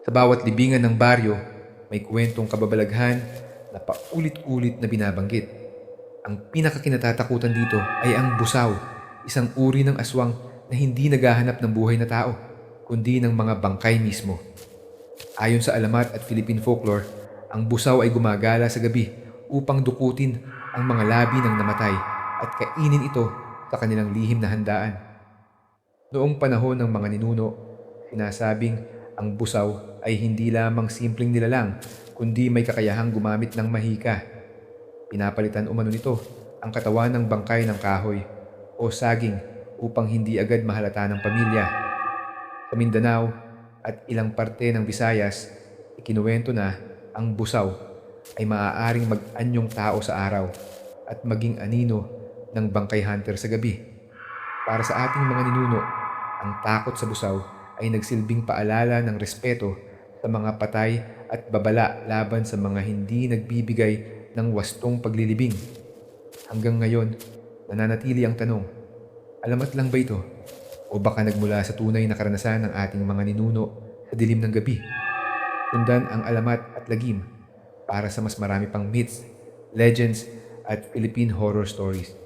Sa bawat libingan ng baryo, may kwentong kababalaghan na paulit-ulit na binabanggit. Ang pinakakinatatakutan dito ay ang busaw, isang uri ng aswang na hindi naghahanap ng buhay na tao, kundi ng mga bangkay mismo. Ayon sa alamat at Philippine folklore, ang busaw ay gumagala sa gabi upang dukutin ang mga labi ng namatay at kainin ito sa kanilang lihim na handaan. Noong panahon ng mga ninuno, sinasabing ang busaw ay hindi lamang simpleng nilalang, kundi may kakayahang gumamit ng mahika. Pinapalitan umano nito ang katawan ng bangkay ng kahoy o saging upang hindi agad mahalata ng pamilya. Sa Mindanao at ilang parte ng Visayas, ikinuwento na ang busaw ay maaaring mag-anyong tao sa araw at maging anino ng bangkay hunter sa gabi. Para sa ating mga ninuno, ang takot sa busaw ay nagsilbing paalala ng respeto sa mga patay at babala laban sa mga hindi nagbibigay ng wastong paglilibing. Hanggang ngayon, nananatili ang tanong, alamat lang ba ito? O baka nagmula sa tunay na karanasan ng ating mga ninuno sa dilim ng gabi? Sundan ang alamat at lagim para sa mas marami pang myths, legends at Philippine horror stories.